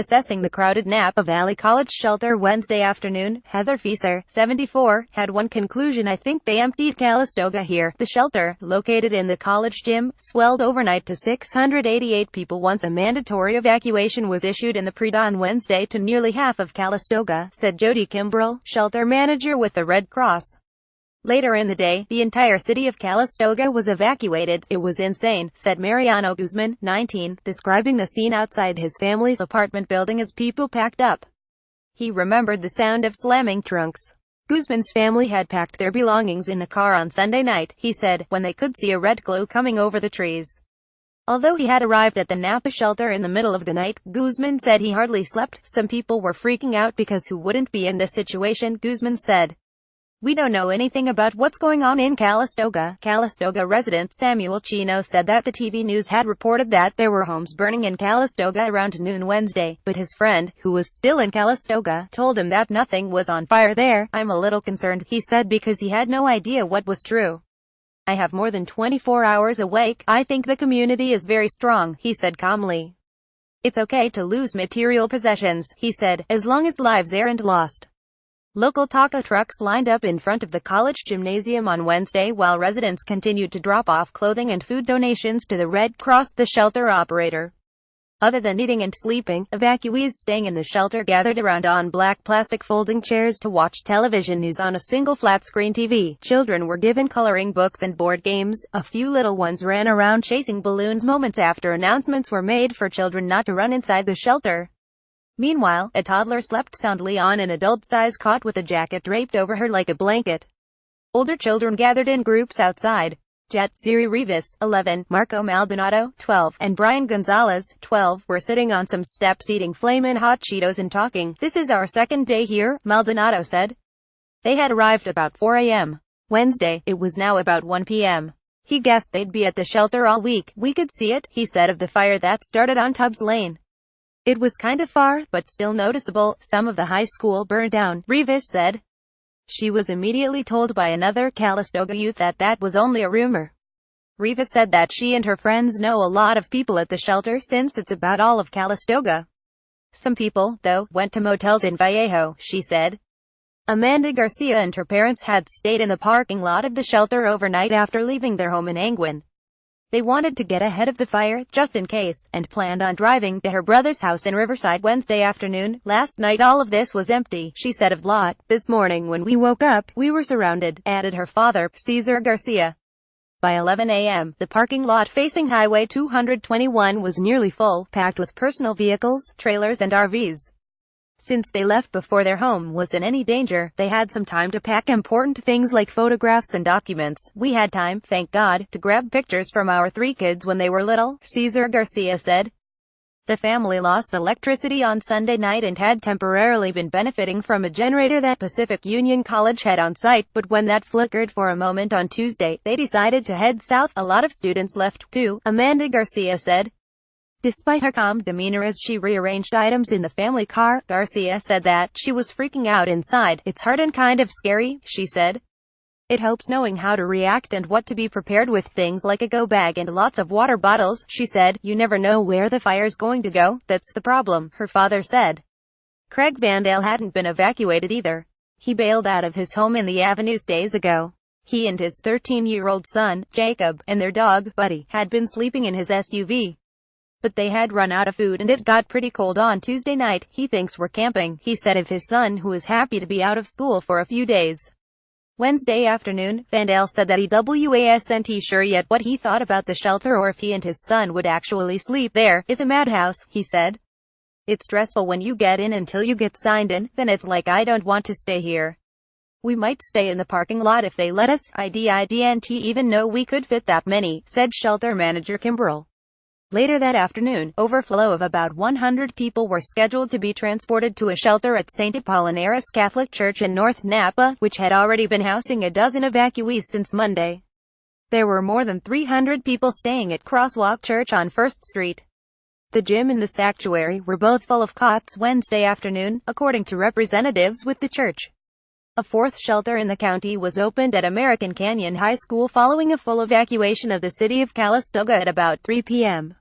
Assessing the crowded Napa Valley College shelter Wednesday afternoon, Heather Fieser, 74, had one conclusion: I think they emptied Calistoga here. The shelter, located in the college gym, swelled overnight to 688 people once a mandatory evacuation was issued in the pre-dawn Wednesday to nearly half of Calistoga, said Jody Kimbrell, shelter manager with the Red Cross. Later in the day, the entire city of Calistoga was evacuated. It was insane, said Mariano Guzman, 19, describing the scene outside his family's apartment building as people packed up. He remembered the sound of slamming trunks. Guzman's family had packed their belongings in the car on Sunday night, he said, when they could see a red glow coming over the trees. Although he had arrived at the Napa shelter in the middle of the night, Guzman said he hardly slept. Some people were freaking out because who wouldn't be in this situation, Guzman said. We don't know anything about what's going on in Calistoga. Calistoga resident Samuel Chino said that the TV news had reported that there were homes burning in Calistoga around noon Wednesday, but his friend, who was still in Calistoga, told him that nothing was on fire there. I'm a little concerned, he said, because he had no idea what was true. I have more than 24 hours awake. I think the community is very strong, he said calmly. It's okay to lose material possessions, he said, as long as lives aren't lost. Local taco trucks lined up in front of the college gymnasium on Wednesday while residents continued to drop off clothing and food donations to the Red Cross, the shelter operator. Other than eating and sleeping, evacuees staying in the shelter gathered around on black plastic folding chairs to watch television news on a single flat-screen TV. Children were given coloring books and board games. A few little ones ran around chasing balloons moments after announcements were made for children not to run inside the shelter. Meanwhile, a toddler slept soundly on an adult-size cot with a jacket draped over her like a blanket. Older children gathered in groups outside. Jet Siri Rivas, 11, Marco Maldonado, 12, and Brian Gonzalez, 12, were sitting on some steps eating flamin' hot Cheetos and talking. This is our second day here, Maldonado said. They had arrived about 4 a.m. Wednesday. It was now about 1 p.m. He guessed they'd be at the shelter all week. We could see it, he said of the fire that started on Tubbs Lane. It was kind of far, but still noticeable. Some of the high school burned down, Rivas said. She was immediately told by another Calistoga youth that that was only a rumor. Rivas said that she and her friends know a lot of people at the shelter since it's about all of Calistoga. Some people, though, went to motels in Vallejo, she said. Amanda Garcia and her parents had stayed in the parking lot of the shelter overnight after leaving their home in Angwin. They wanted to get ahead of the fire, just in case, and planned on driving to her brother's house in Riverside Wednesday afternoon. Last night all of this was empty, she said of lot. This morning when we woke up, we were surrounded, added her father, Cesar Garcia. By 11 a.m., the parking lot facing Highway 221 was nearly full, packed with personal vehicles, trailers and RVs. Since they left before their home was in any danger, they had some time to pack important things like photographs and documents. We had time, thank God, to grab pictures from our 3 kids when they were little, Cesar Garcia said. The family lost electricity on Sunday night and had temporarily been benefiting from a generator that Pacific Union College had on site, but when that flickered for a moment on Tuesday, they decided to head south. A lot of students left, too, Amanda Garcia said. Despite her calm demeanor as she rearranged items in the family car, Garcia said that she was freaking out inside. It's hard and kind of scary, she said. It helps knowing how to react and what to be prepared with, things like a go bag and lots of water bottles, she said. You never know where the fire's going to go, that's the problem, her father said. Craig Vandale hadn't been evacuated either. He bailed out of his home in the Avenues days ago. He and his 13-year-old son, Jacob, and their dog, Buddy, had been sleeping in his SUV. But they had run out of food and it got pretty cold on Tuesday night. He thinks we're camping, he said of his son, who is happy to be out of school for a few days. Wednesday afternoon, Vandale said that he wasn't sure yet what he thought about the shelter or if he and his son would actually sleep there. It's a madhouse, he said. It's stressful when you get in until you get signed in, then it's like I don't want to stay here. We might stay in the parking lot if they let us. I didn't even know we could fit that many, said shelter manager Kimbrell. Later that afternoon, overflow of about 100 people were scheduled to be transported to a shelter at St. Apollinaris Catholic Church in North Napa, which had already been housing a dozen evacuees since Monday. There were more than 300 people staying at Crosswalk Church on 1st Street. The gym and the sanctuary were both full of cots Wednesday afternoon, according to representatives with the church. A 4th shelter in the county was opened at American Canyon High School following a full evacuation of the city of Calistoga at about 3 p.m.